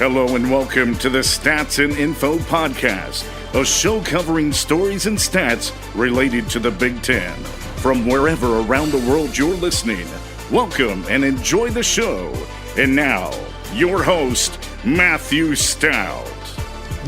Hello and welcome to the Stats and Info Podcast, a show covering stories and stats related to the Big Ten. From wherever around the world you're listening, welcome and enjoy the show. And now, your host, Matthew Stout.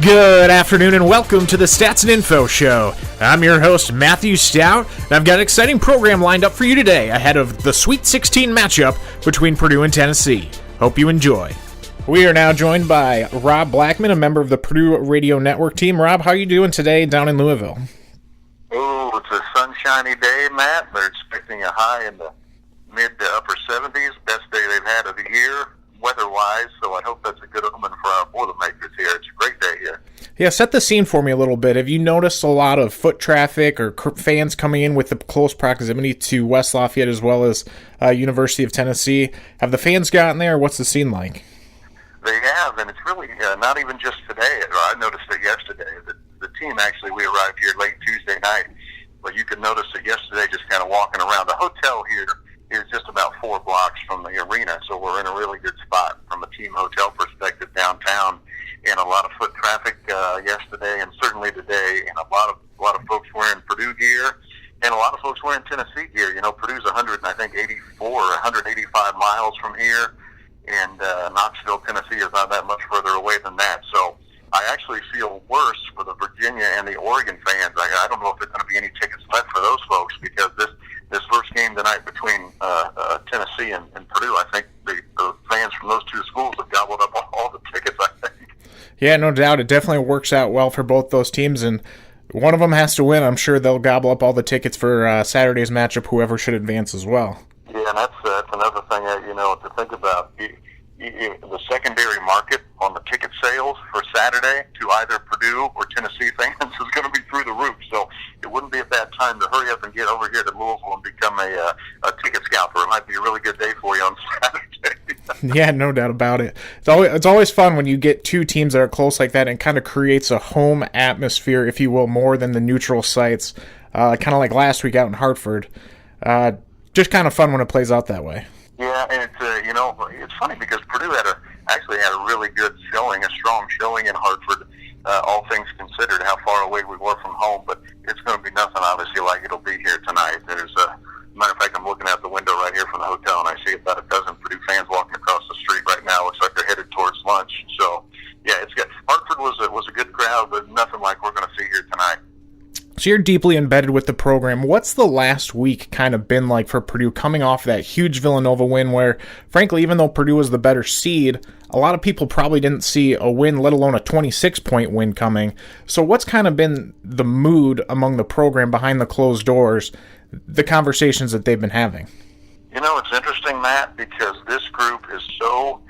Good afternoon and welcome to the Stats and Info Show. I'm your host, Matthew Stout, and I've got an exciting program lined up for you today ahead of the Sweet 16 matchup between Purdue and Tennessee. Hope you enjoy. We are now joined by Rob Blackman, a member of the Purdue Radio Network team. Rob, how are you doing today down in Louisville? Oh, it's a sunshiny day, Matt. They're expecting a high in the mid to upper 70s. Best day they've had of the year, weather-wise, so I hope that's a good omen for our Boilermakers here. It's a great day here. Yeah, set the scene for me a little bit. Have you noticed a lot of foot traffic or fans coming in with the close proximity to West Lafayette as well as University of Tennessee? Have the fans gotten there? What's the scene like? They have, and it's really not even just today. I noticed it yesterday. The team actually, we arrived here late Tuesday night, but you could notice it yesterday just kind of walking around. The hotel here is just about 4 blocks from the arena, so we're in a really good spot from a team hotel perspective downtown. And a lot of foot traffic yesterday, and certainly today, and a lot of folks wearing Purdue gear, and a lot of folks wearing Tennessee gear. You know, Purdue's 185 miles from here. And Knoxville, Tennessee is not that much further away than that. So I actually feel worse for the Virginia and the Oregon fans. I don't know if there's going to be any tickets left for those folks because this first game tonight between Tennessee and Purdue, I think the fans from those two schools have gobbled up all the tickets, I think. Yeah, no doubt. It definitely works out well for both those teams, and one of them has to win. I'm sure they'll gobble up all the tickets for Saturday's matchup, whoever should advance as well. Yeah, and that's another thing to think about. The secondary market on the ticket sales for Saturday to either Purdue or Tennessee fans is going to be through the roof. So it wouldn't be a bad time to hurry up and get over here to Louisville and become a ticket scalper. It might be a really good day for you on Saturday. Yeah, no doubt about it. It's always fun when you get two teams that are close like that and kind of creates a home atmosphere, if you will, more than the neutral sites. Kind of like last week out in Hartford. Just kind of fun when it plays out that way. Yeah, and it's funny because Purdue actually had a really good showing, a strong showing in Hartford, all things considered, how far away we were from home. But it's going to be nothing, obviously, like it'll be here tonight. There's matter of fact, I'm looking out the window right here from the hotel, and I see about a dozen Purdue fans walking across the street right now. Looks like they're headed towards lunch. So, yeah, it's good. Hartford was a good crowd, but nothing like we're going to see here tonight. So you're deeply embedded with the program. What's the last week kind of been like for Purdue coming off that huge Villanova win where, frankly, even though Purdue was the better seed, a lot of people probably didn't see a win, let alone a 26-point win coming. So what's kind of been the mood among the program behind the closed doors, the conversations that they've been having? You know, it's interesting, Matt, because this group is so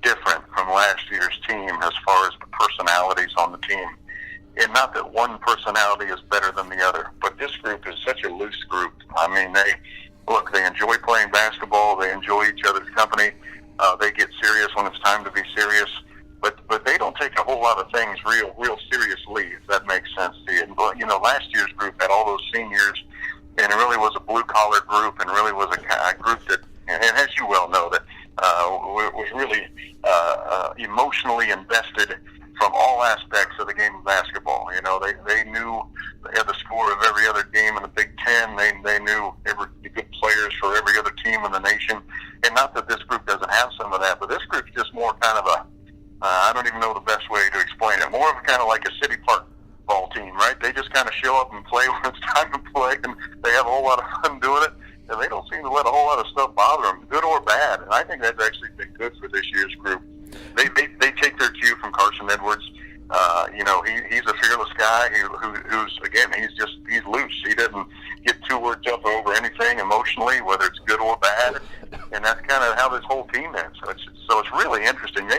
different from last year's team as far as the personalities on the team. And not that one personality is better than the other, but this group is such a loose group. I mean, they enjoy playing basketball. They enjoy each other's company. They get serious when it's time to be serious. But they don't take a whole lot of things real seriously, if that makes sense to you. But, last year's group had all those seniors, and it really was a blue-collar group and really was a group that, and as you well know, that was really emotionally invested from all aspects of the game of basketball. They knew they had the score of every other game in the Big Ten. They knew the good players for every other team in the nation. And not that this group doesn't have some of that, but this group's just more kind of I don't even know the best way to explain it, more of kind of like a city park ball team, right? They just kind of show up and play when it's time to play, and they have a whole lot of fun doing it. And they don't seem to let a whole lot of stuff bother them, good or bad. And I think that's actually been good for this year's group. They take their cue from Carson Edwards. He's a fearless guy who's again, he's loose. He doesn't get too worked up over anything emotionally, whether it's good or bad. And that's kind of how this whole team is. So it's really interesting.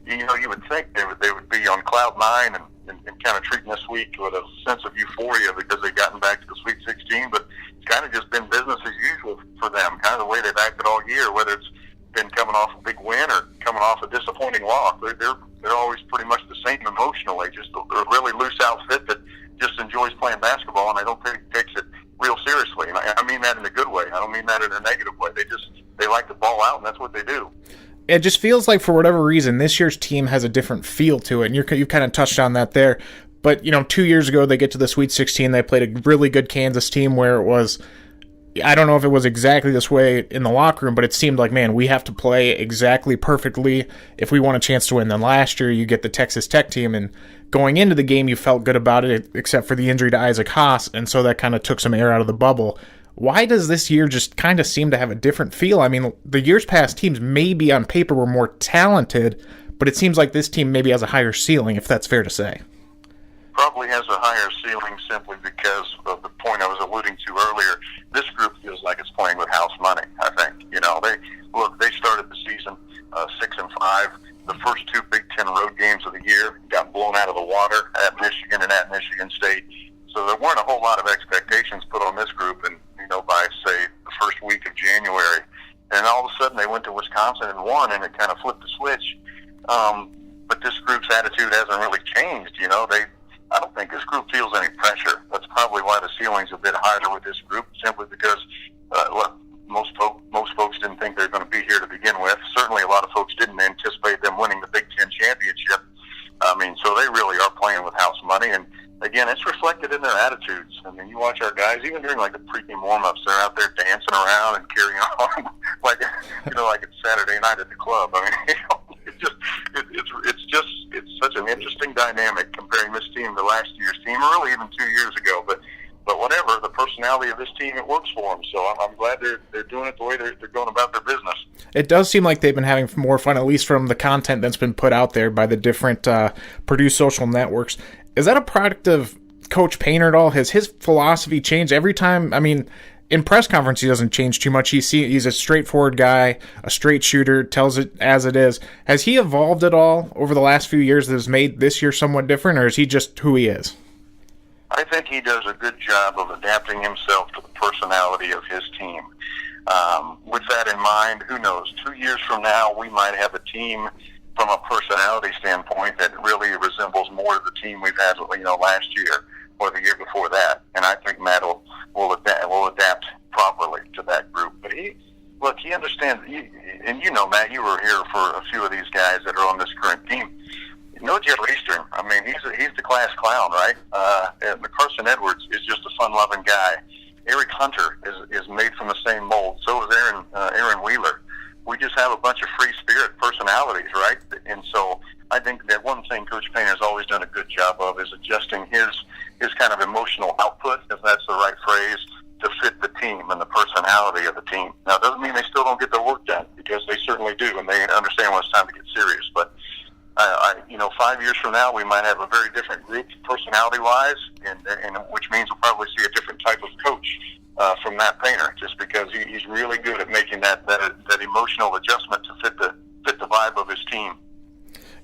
You would think they would be on cloud nine and kind of treating this week with a sense of euphoria because they've gotten back to the Sweet 16, but it's kind of just been business as usual for them, kind of the way they've acted all year, whether it's been coming off a big win or coming off a disappointing loss. They're always pretty much the same emotionally, just a really loose outfit that just enjoys playing basketball, and I don't think takes it real seriously. And I mean that in a good way. I don't mean that in a negative way. They like to ball out, and that's what they do. it just feels like for whatever reason, this year's team has a different feel to it. And you've kind of touched on that there. But, 2 years ago, they get to the Sweet 16. They played a really good Kansas team where it was, I don't know if it was exactly this way in the locker room, but it seemed like, man, we have to play exactly perfectly if we want a chance to win. Then last year, you get the Texas Tech team, and going into the game, you felt good about it, except for the injury to Isaac Haas, and so that kind of took some air out of the bubble. Why does this year just kind of seem to have a different feel? I mean, the years past teams maybe on paper were more talented, but it seems like this team maybe has a higher ceiling, if that's fair to say. Probably has a higher ceiling simply because of the point I was alluding to earlier. This group feels like it's playing with house money, I think. They started the season 6-5. The first two Big Ten road games of the year got blown out of the water at Michigan and at Michigan State. So there weren't a whole lot of expectations put on this group, and by say the first week of January, and all of a sudden they went to Wisconsin and won, and it kind of flipped the switch. But this group's attitude hasn't really changed. I don't think this group feels any pressure. That's probably why the ceiling's a bit higher with this group, simply because most folks didn't think they were going to be here to begin with. Certainly, a lot of folks didn't anticipate them winning the Big Ten championship. So they really are playing with house money, and again, it's reflected in their attitudes. I mean, you watch our guys, even during like the pregame warm-ups, they're out there dancing around and carrying on like it's Saturday night at the club. I mean, it's such an interesting dynamic comparing this team to last year's team, or really even 2 years ago. But whatever, the personality of this team, it works for them. So I'm glad they're doing it the way they're going about their business. It does seem like they've been having more fun, at least from the content that's been put out there by the different Purdue social networks. Is that a product of Coach Painter at all? Has his philosophy changed every time? I mean, in press conference, he doesn't change too much. He's a straightforward guy, a straight shooter, tells it as it is. Has he evolved at all over the last few years that has made this year somewhat different, or is he just who he is? I think he does a good job of adapting himself to the personality of his team. With that in mind, who knows? 2 years from now, we might have a team from a personality standpoint that really resembles more of the team we've had, last year or the year before that. And I think Matt will adapt properly to that group. But he understands. And Matt, you were here for a few of these guys that are on this current team. Joe Eastern, I mean, he's the class clown, right? And Carson Edwards is just a fun-loving guy. Eric Hunter is made from the same mold. So is Aaron Wheeler. We just have a bunch of free spirit personalities, right? And so I think that one thing Coach Painter has always done a good job of is adjusting his kind of emotional output, if that's the right phrase, to fit the team and the personality of the team. Now, it doesn't mean they still don't get their work done, because they certainly do, and they understand when it's time to get serious. But 5 years from now, we might have a very different group personality-wise, and which means we'll probably see a different type of coach from Matt Painter, just because he's really good at making that emotional adjustment to fit the vibe of his team.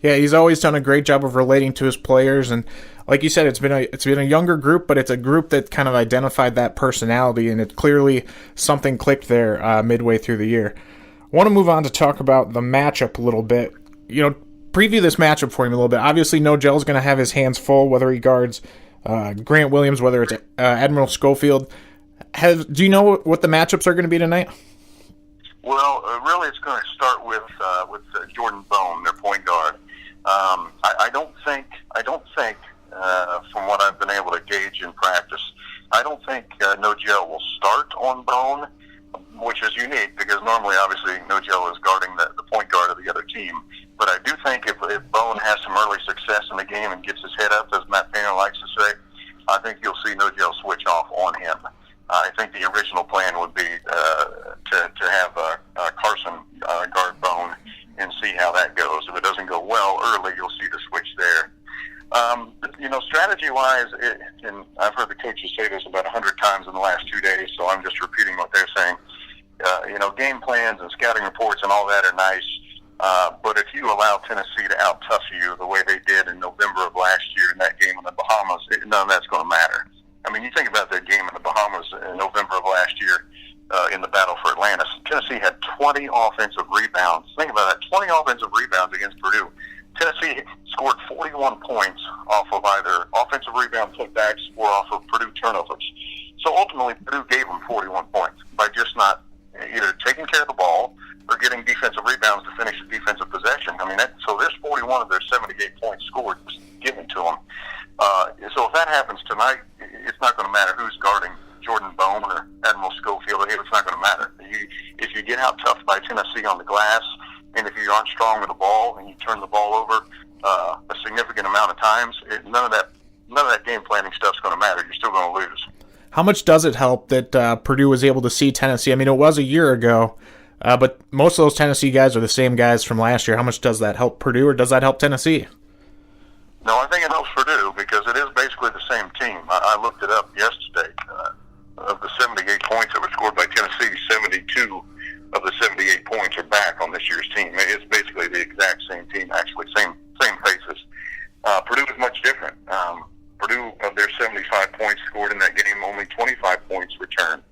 Yeah, he's always done a great job of relating to his players, and like you said, it's been a younger group, but it's a group that kind of identified that personality, and it clearly something clicked there midway through the year. I want to move on to talk about the matchup a little bit. Preview this matchup for him a little bit. Obviously, No Gel's going to have his hands full, whether he guards Grant Williams, whether it's Admiral Schofield. Do you know what the matchups are going to be tonight? Well, really, it's going to start with Jordan Bone, their point guard. I don't think, from what I've been able to gauge in practice, I don't think No Gel will start on Bone, which is unique because normally, obviously, No Gel is guarding the point guard of the other team. But I do think if Bone has some early success in the game and gets his head up, as Matt Painter likes to say, I think you'll see No Gel switch off on him. I think the original plan would be to have Carson guard Bone and see how that goes. If it doesn't go well early, you'll see the switch there. Strategy-wise, and I've heard the coaches say this about 100 times in the last 2 days, so I'm just repeating what they're saying. Game plans and scouting reports and all that are nice, but if you allow Tennessee to out-tough you the way they did in November of last year in that game in the Bahamas, none of that's going to matter. I mean, you think about that game in the Bahamas in November of last year in the battle for Atlantis. Tennessee had 20 offensive rebounds. Think about that, 20 offensive rebounds against Purdue. Tennessee scored 41 points off of either offensive rebound putbacks or off of Purdue turnovers. So ultimately, Purdue gave them 41 points by just not either taking care of the ball or getting defensive rebounds to finish the defensive possession. I mean, so there's 41 of their 78 points scored given to them. So if that happens tonight, it's not going to matter who's guarding Jordan Bone or Admiral Schofield. It's not going to matter. If you get out tough by Tennessee on the glass, and if you aren't strong with the ball and you turn the ball over a significant amount of times, none of that game planning stuff's going to matter. You're still going to lose. How much does it help that Purdue was able to see Tennessee? I mean, it was a year ago, but most of those Tennessee guys are the same guys from last year. How much does that help Purdue, or does that help Tennessee? No, I think it helps Purdue because it is basically the same team. I looked it up yesterday. Of the 78 points that were scored by Tennessee, 72 of the 78 points are back on this year's team. It's basically the exact same team, actually, same faces. Purdue is much different. Purdue, of their 75 points scored in that game, only 25 points returned.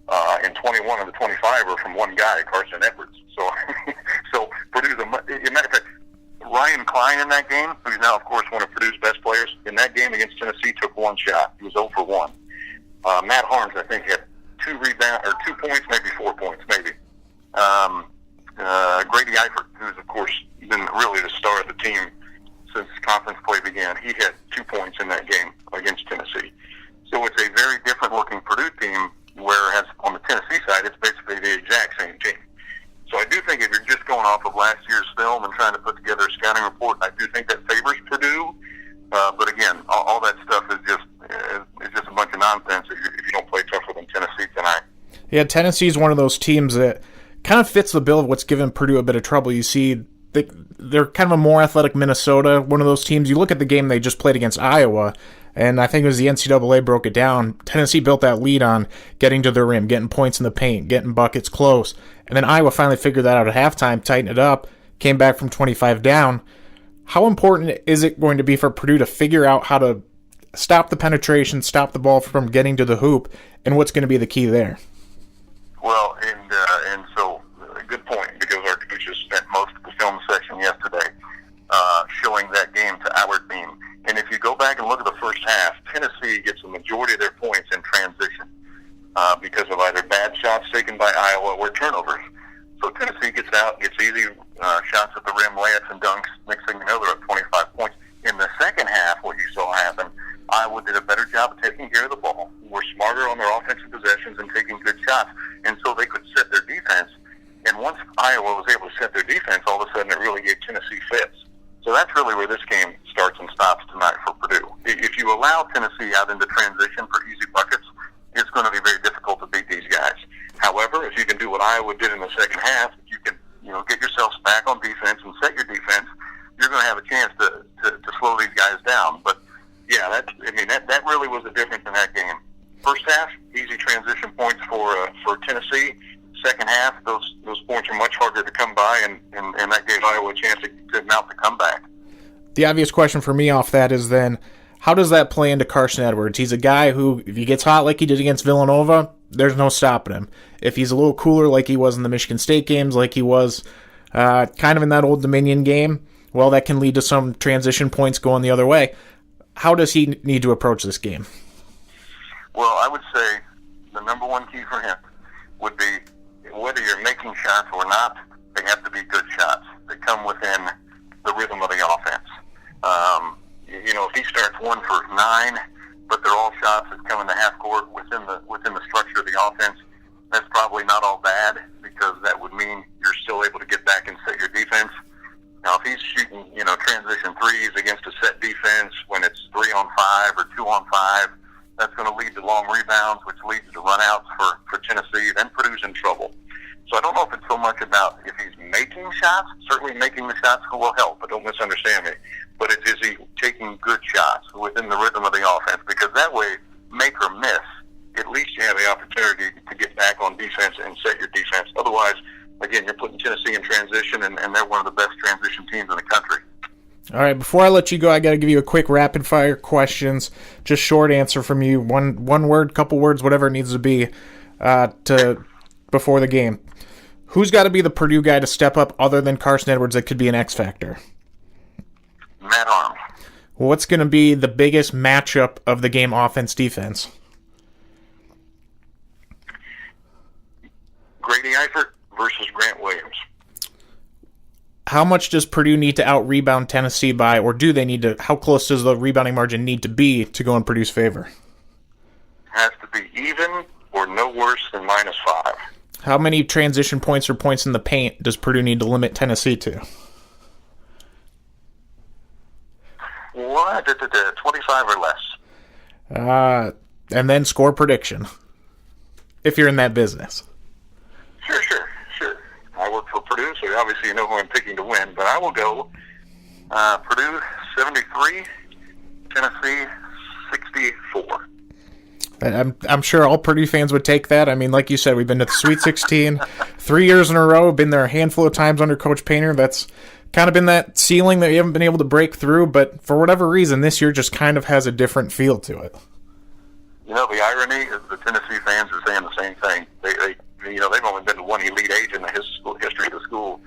And 21 of the 25 are from one guy, Carson Edwards. So Purdue's matter of fact, Ryan Klein in that game, who's now, of course, one of Purdue's best players, in that game against Tennessee took one shot. He was 0 for 1. Matt Harms, I think, had 2 points, maybe 4 points, maybe. Grady Eifert, who's, of course, been really the star of the team since conference play began, he had 2 points in that game against Tennessee. So it's a very different-looking Purdue team, whereas on the Tennessee side, it's basically the exact same team. So I do think if you're just going off of last year's film and trying to put together a scouting report, I do think that favors Purdue. But again, all that stuff is just a bunch of nonsense if you don't play tougher than Tennessee tonight. Yeah, Tennessee's one of those teams that kind of fits the bill of what's given Purdue a bit of trouble. You see, they're kind of a more athletic Minnesota, one of those teams. You look at the game they just played against Iowa, and I think it was the NCAA broke it down. Tennessee built that lead on getting to the rim, getting points in the paint, getting buckets close. And then Iowa finally figured that out at halftime, tightened it up, came back from 25 down. How important is it going to be for Purdue to figure out how to stop the penetration, stop the ball from getting to the hoop, and what's going to be the key there? Well, and so good point, because our coaches spent most of the film section yesterday showing that game to our team. And if you go back and look at the first half, Tennessee gets the majority of their points in transition because of either bad shots taken by Iowa or turnovers. So Tennessee gets out, gets easy shots at the rim, layups and dunks. Next thing you know, they're up 25 points. In the second half, what you saw happen, Iowa did a better job of taking care of the ball, were smarter on their offensive possessions and taking good shots, and so they could set their defense. And once Iowa was able to set their defense, all of a sudden it really gave Tennessee fits. So that's really where this game starts and stops tonight for Purdue. If you allow Tennessee out into transition for easy buckets, it's going to be very difficult to beat these guys. However, if you can do what Iowa did in the second half, you can get yourselves back on defense and set your defense, you're going to have a chance to slow these guys down. But yeah, that really was the difference in that game. First half, easy transition points for Tennessee. Second half, those points are much harder to come by, and that gave Iowa a chance to mount the comeback. The obvious question for me off that is then, how does that play into Carson Edwards? He's a guy who, if he gets hot like he did against Villanova, there's no stopping him. If he's a little cooler like he was in the Michigan State games, like he was kind of in that Old Dominion game, well, that can lead to some transition points going the other way. How does he need to approach this game? Well, I would say the number one key for him would be, whether you're making shots or not, they have to be good shots. They come within the rhythm of the offense. If he starts 1 for 9, but they're all shots that come in the half court within the structure of the offense, that's probably not all bad, because that would mean you're still able to get back and set your defense. Now, if he's shooting, transition threes against a set defense when it's 3-on-5 or 2-on-5, that's going to lead to long rebounds, which leads to runouts for Tennessee. Then Purdue's in trouble. So I don't know if it's so much about if he's making shots. Certainly making the shots will help, but don't misunderstand me. But is he taking good shots within the rhythm of the offense? Because that way, make or miss, at least you have the opportunity to get back on defense and set your defense. Otherwise, again, you're putting Tennessee in transition, and they're one of the best transition teams in the country. All right, before I let you go, I got to give you a quick rapid-fire questions. Just short answer from you. One word, couple words, whatever it needs to be before the game. Who's got to be the Purdue guy to step up other than Carson Edwards that could be an X factor? Matt Harms. What's going to be the biggest matchup of the game, offense-defense? Grady Eifert versus Grant Williams. how much does Purdue need to out-rebound Tennessee by, or do they need to, how close does the rebounding margin need to be to go in Purdue's favor? Has to be even or no worse than -5. How many transition points or points in the paint does Purdue need to limit Tennessee to? 25 or less. And then score prediction, if you're in that business. Sure. I work for Purdue, so obviously you know who I'm picking to win, but I will go Purdue 73, Tennessee 64. I'm sure all Purdue fans would take that. I mean, like you said, we've been to the Sweet 16 3 years in a row, been there a handful of times under Coach Painter. That's kind of been that ceiling that we haven't been able to break through, but for whatever reason, this year just kind of has a different feel to it. You know, the irony is the Tennessee fans are saying the same thing. They've only been to one Elite Eight in the history of the school,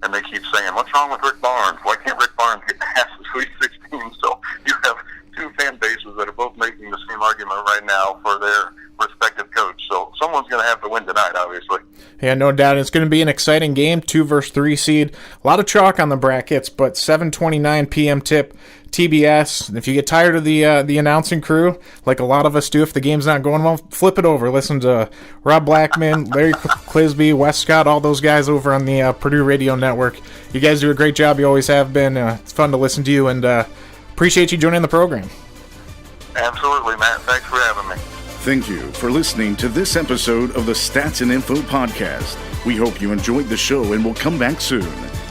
and they keep saying, what's wrong with Rick Barnes? Why can't Rick Barnes get past the Sweet 16? So you have two fan bases that are both making the same argument right now for their respective coach. So someone's going to have to win tonight, obviously. Yeah, no doubt. It's going to be an exciting game, 2 versus 3 seed. A lot of chalk on the brackets, but 7:29 p.m. tip, TBS. If you get tired of the announcing crew, like a lot of us do if the game's not going well, flip it over. Listen to Rob Blackman, Larry Clisby, Wes Scott, all those guys over on the Purdue Radio Network. You guys do a great job. You always have been. It's fun to listen to you, and appreciate you joining the program. Absolutely, Matt. Thanks for having me. Thank you for listening to this episode of the Stats and Info Podcast. We hope you enjoyed the show and will come back soon.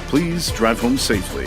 Please drive home safely.